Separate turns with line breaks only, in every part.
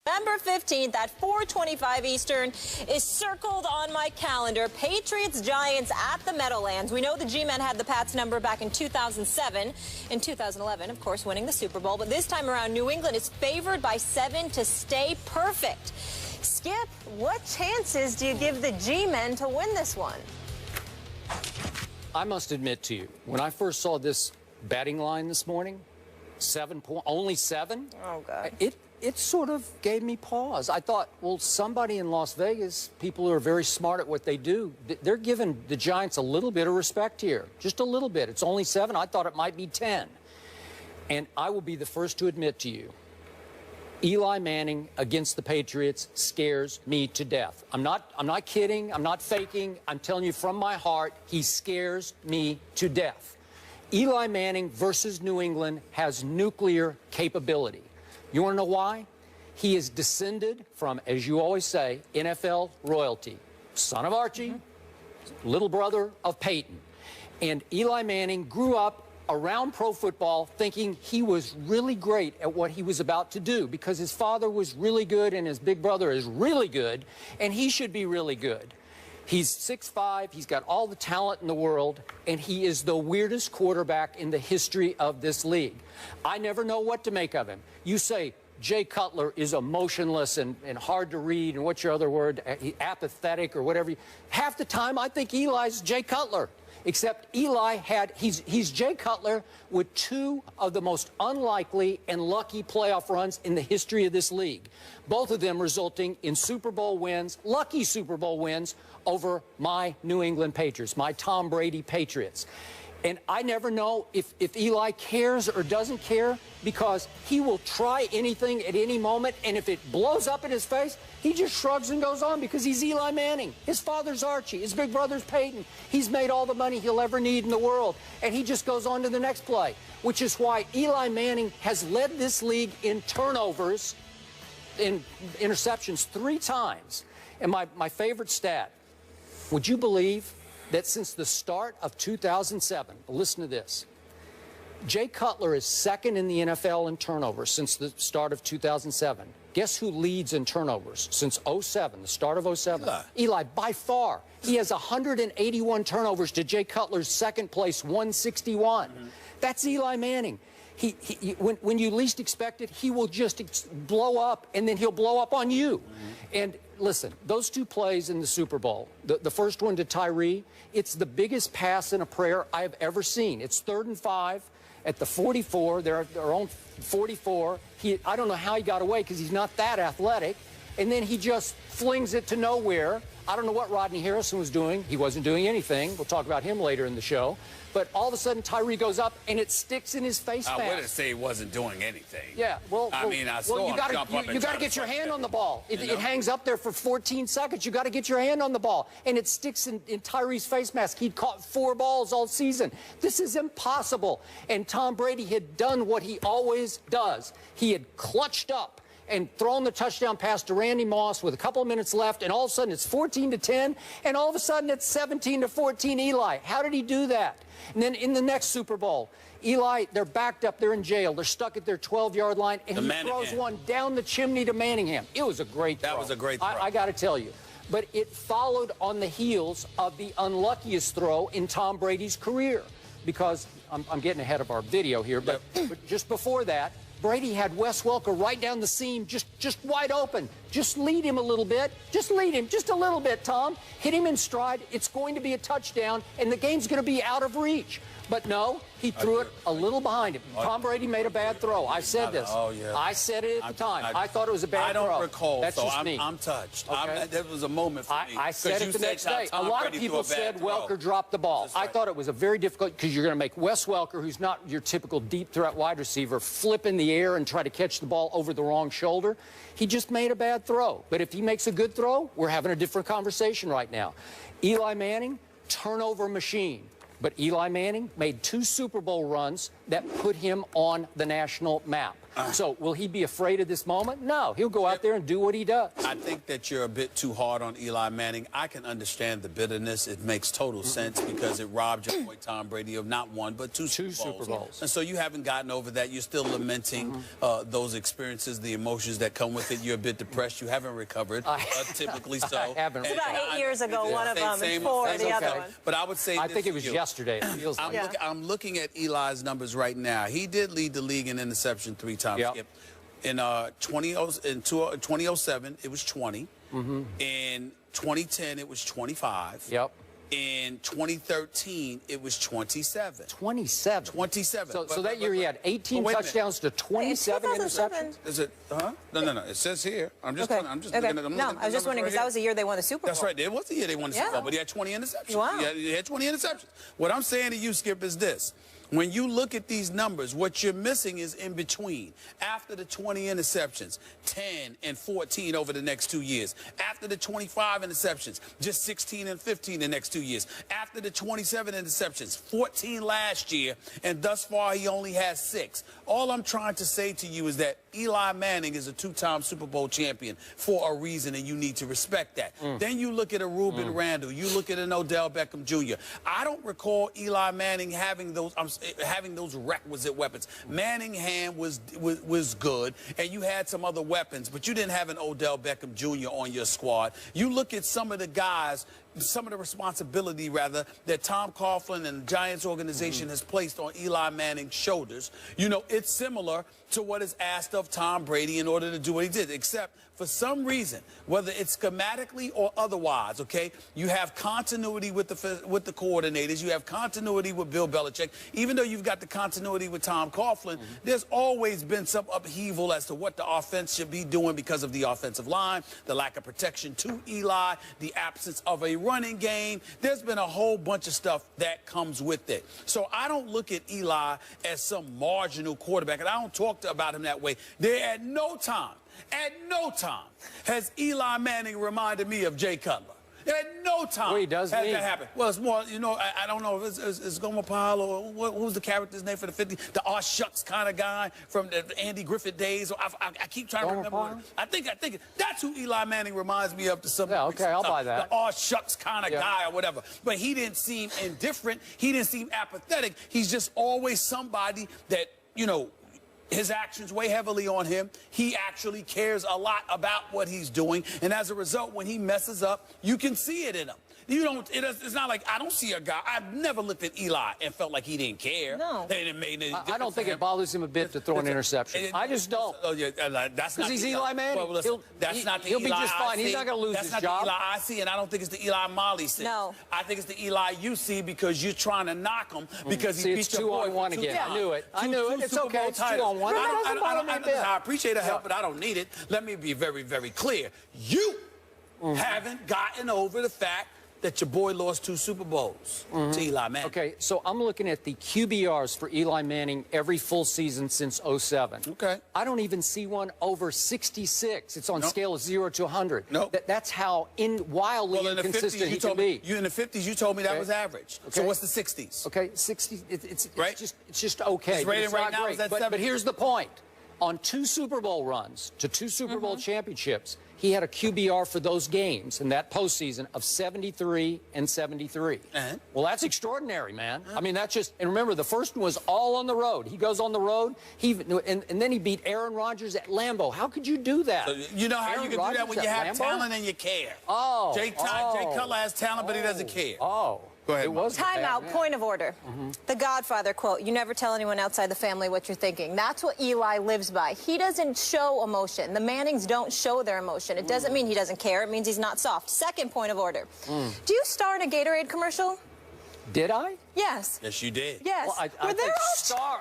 November 15th at 4:25 Eastern is circled on my calendar. Patriots Giants at the Meadowlands. We know the G-Men had the Pats number back in 2007. In 2011, of course, winning the Super Bowl. But this time around, New England is favored by 7 to stay perfect. Skip, what chances do you give the G-Men to win this one?
I must admit to you, when I first saw this betting line this morning, only 7?
Oh, God.
It sort of gave me pause. I thought, well, somebody in Las Vegas, people who are very smart at what they do, they're giving the Giants a little bit of respect here. Just a little bit. It's only 7. I thought it might be 10. And I will be the first to admit to you, Eli Manning against the Patriots scares me to death. I'm not kidding. I'm not faking. I'm telling you from my heart, he scares me to death. Eli Manning versus New England has nuclear capability. You want to know why? He is descended from, as you always say, NFL royalty. Son of Archie, little brother of Peyton. And Eli Manning grew up around pro football thinking he was really great at what he was about to do because his father was really good and his big brother is really good, and he should be really good. He's 6'5", he's got all the talent in the world, and he is the weirdest quarterback in the history of this league. I never know what to make of him. You say Jay Cutler is emotionless and hard to read, and what's your other word, apathetic or whatever. Half the time I think Eli's Jay Cutler, except Eli he's Jay Cutler with 2 of the most unlikely and lucky playoff runs in the history of this league. Both of them resulting in Super Bowl wins, lucky Super Bowl wins over my New England Patriots, my Tom Brady Patriots. And I never know if Eli cares or doesn't care because he will try anything at any moment, and if it blows up in his face, he just shrugs and goes on because he's Eli Manning. His father's Archie. His big brother's Peyton. He's made all the money he'll ever need in the world, and he just goes on to the next play, which is why Eli Manning has led this league in turnovers, in interceptions 3 times. And my favorite stat, would you believe that since the start of 2007, listen to this, Jay Cutler is 2nd in the NFL in turnovers since the start of 2007. Guess who leads in turnovers since 07, the start of 07? Eli, by far. He has 181 turnovers to Jay Cutler's 2nd place, 161. That's Eli Manning. When you least expect it, he will just blow up, and then he'll blow up on you. And listen, those 2 plays in the Super Bowl, the first one to Tyree, it's the biggest pass in a prayer I have ever seen. It's 3rd and 5 at the 44, their own 44. I don't know how he got away because he's not that athletic. And then he just flings it to nowhere. I don't know what Rodney Harrison was doing. He wasn't doing anything. We'll talk about him later in the show. But all of a sudden, Tyree goes up, and it sticks in his face mask.
I wouldn't say he wasn't doing anything.
Yeah, well,
I saw him jump up and
you got to get your hand on the ball. It hangs up there for 14 seconds. You got to get your hand on the ball, and it sticks in Tyree's face mask. He'd caught 4 balls all season. This is impossible. And Tom Brady had done what he always does. He had clutched up and thrown the touchdown pass to Randy Moss with a couple of minutes left, and all of a sudden it's 14-10, and all of a sudden it's 17-14 Eli. How did he do that? And then in the next Super Bowl, Eli, they're backed up, they're in jail, they're stuck at their 12-yard line, and he throws one down the chimney to Manningham. It was a great throw.
That was a great throw.
I got to tell you. But it followed on the heels of the unluckiest throw in Tom Brady's career, because I'm getting ahead of our video here, but just before that, Brady had Wes Welker right down the seam, just wide open. Just lead him a little bit. Just lead him just a little bit, Tom. Hit him in stride. It's going to be a touchdown, and the game's going to be out of reach. But no, he threw it a little behind him. Tom Brady made a bad throw. I said this. I said it at the time. I thought it was a bad throw.
I don't recall.
That's
so
just me.
I'm touched.
Okay.
There was a moment for me.
I said it the next day. A lot of people said Welker dropped the ball. I thought it was a very difficult, because you're going to make Wes Welker, who's not your typical deep threat wide receiver, flip in the air and try to catch the ball over the wrong shoulder. He just made a bad throw. But if he makes a good throw, we're having a different conversation right now. Eli Manning, turnover machine. But Eli Manning made 2 Super Bowl runs that put him on the national map. So will he be afraid of this moment? No. He'll go out there and do what he does.
I think that you're a bit too hard on Eli Manning. I can understand the bitterness. It makes total sense because it robbed your boy Tom Brady of not one, but two Super Bowls. And so you haven't gotten over that. You're still lamenting those experiences, the emotions that come with it. You're a bit depressed. You haven't recovered, typically so.
I haven't.
It's about 8 years ago, one of them, and 4 the other one.
But I would say
I think it was yesterday. It feels like.
I'm looking at Eli's numbers right now. He did lead the league in interception 3 times. Yep. In 2007, it was 20. In 2010, it was 25.
Yep.
In 2013, it was 27.
27.
27.
So that year he had 18 touchdowns to 27 interceptions.
Is it? No. It says here. I'm just.
Okay.
I'm just looking at.
No, I was just wondering because that was the year they won the Super Bowl.
That's right. It was the year they won the Super Bowl, but he had 20 interceptions.
Wow.
He had 20 interceptions. What I'm saying to you, Skip, is this. When you look at these numbers, what you're missing is in between. After the 20 interceptions, 10 and 14 over the next 2 years. After the 25 interceptions, just 16 and 15 the next 2 years. After the 27 interceptions, 14 last year, and thus far he only has 6. All I'm trying to say to you is that Eli Manning is a 2-time Super Bowl champion for a reason, and you need to respect that. Then you look at a Reuben Randall. You look at an Odell Beckham Jr. I don't recall Eli Manning having those requisite weapons. Manningham was good, and you had some other weapons, but you didn't have an Odell Beckham Jr. on your squad. You look at some of the guys, some of the responsibility, rather, that Tom Coughlin and the Giants organization has placed on Eli Manning's shoulders. You know, it's similar to what is asked of Tom Brady in order to do what he did, except for some reason, whether it's schematically or otherwise, okay, you have continuity with the coordinators. You have continuity with Bill Belichick. Even though you've got the continuity with Tom Coughlin, there's always been some upheaval as to what the offense should be doing because of the offensive line, the lack of protection to Eli, the absence of a running game. There's been a whole bunch of stuff that comes with it. So I don't look at Eli as some marginal quarterback, and I don't talk about him that way. There at no time has Eli Manning reminded me of Jay Cutler. At no time has that happened. Well, it's more, you know, I don't know if it's Gomer Pyle or what was the character's name for the 50s? The aw shucks kind of guy from the Andy Griffith days. I keep trying to remember. I think that's who Eli Manning reminds me of to some
Yeah, okay, I'll buy that.
The aw shucks kind of guy or whatever. But he didn't seem indifferent. He didn't seem apathetic. He's just always somebody that, you know, his actions weigh heavily on him. He actually cares a lot about what he's doing. And as a result, when he messes up, you can see it in him. It's not like I don't see a guy. I've never looked at Eli and felt like he didn't care.
No.
I don't think it bothers him a bit to throw an interception. I just don't.
Oh, yeah, that's
because he's Eli Manning.
Well, listen, he'll
be just fine. He's not going to lose his job.
That's not the Eli I see, and I don't think it's the Eli Molly see.
No.
I think it's the Eli you see because you're trying to knock him because he beat your boy
2-on-1 again. I knew it. It's okay. It's 2-on-1.
I appreciate the help, but I don't need it. Let me be very, very clear. You haven't gotten over the fact that your boy lost 2 Super Bowls to Eli Manning.
Okay, so I'm looking at the QBRs for Eli Manning every full season since 07.
Okay.
I don't even see one over 66. It's on scale of 0 to 100.
Nope.
That's how wildly inconsistent he can be.
You in the 50s, you told me that was average. Okay. So what's the 60s?
Okay, 60. It's
right?
just okay.
His rating right now is at 7.
But here's the point. On 2 Super Bowl runs to 2 Super Bowl championships, he had a QBR for those games in that postseason of 73 and 73. Well, that's extraordinary, man. I mean, that's just, and remember, the first one was all on the road. He goes on the road, and then he beat Aaron Rodgers at Lambeau. How could you do that?
So you know how you can do that when you have talent and you care. Jay Cutler has talent, but he doesn't care. Go ahead.
Timeout, point of order. The Godfather quote, you never tell anyone outside the family what you're thinking. That's what Eli lives by. He doesn't show emotion. The Mannings don't show their emotion. It doesn't mean he doesn't care. It means he's not soft. Second point of order. Do you star in a Gatorade commercial?
Did I?
Yes.
Yes, you did.
Yes.
Well, I think star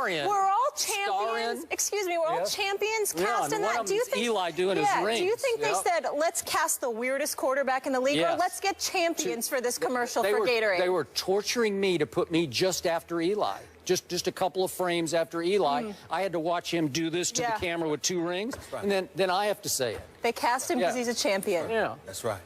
in.
We're all champions. Excuse me, we're all champions cast in that. Do you think
Eli doing his rings?
Do you think they said, let's cast the weirdest quarterback in the league, or let's get champions for this commercial for Gatorade?
They were torturing me to put me just after Eli. Just a couple of frames after Eli. I had to watch him do this to the camera with 2 rings, and then I have to say it.
They cast him because he's a champion.
Yeah.
That's right.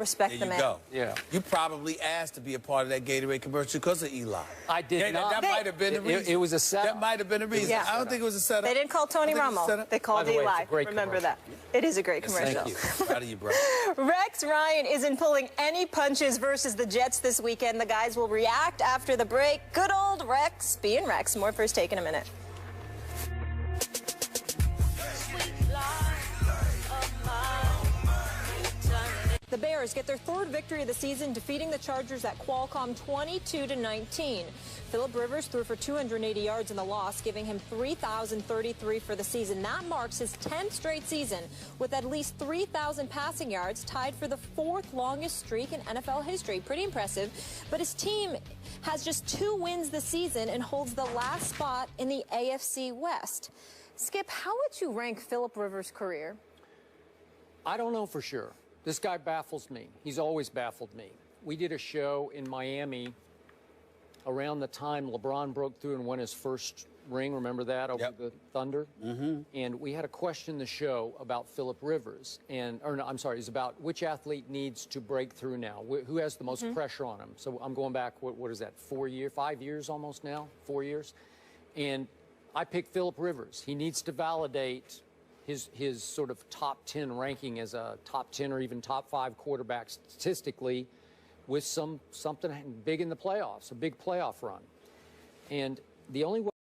Respect
There
the
you
man.
go.
Yeah.
You probably asked to be a part of that Gatorade commercial because of Eli.
I did not.
That might have been the reason.
It was a setup.
That might have been the reason.
Yeah.
I don't think it was a setup.
They didn't call Tony Romo. They called
By the way, it's
Eli.
a great
Remember
commercial.
that. It is a great commercial.
Thank you. Proud of you, bro.
Rex Ryan isn't pulling any punches versus the Jets this weekend. The guys will react after the break. Good old Rex being Rex. More First Take in a minute. The Bears get their third victory of the season, defeating the Chargers at Qualcomm 22-19. Phillip Rivers threw for 280 yards in the loss, giving him 3,033 for the season. That marks his 10th straight season with at least 3,000 passing yards, tied for the fourth longest streak in NFL history. Pretty impressive. But his team has just 2 wins this season and holds the last spot in the AFC West. Skip, how would you rank Phillip Rivers' career?
I don't know for sure. This guy baffles me. He's always baffled me. We did a show in Miami around the time LeBron broke through and won his first ring. Remember that over the Thunder? Mm-hmm. And we had a question in the show about Phillip Rivers, it's about which athlete needs to break through now. Who has the most pressure on him? So I'm going back. What is that? 5 years almost now. 4 years, and I picked Phillip Rivers. He needs to validate his sort of top 10 ranking as a top 10 or even top 5 quarterback statistically with something big in the playoffs, a big playoff run. And the only way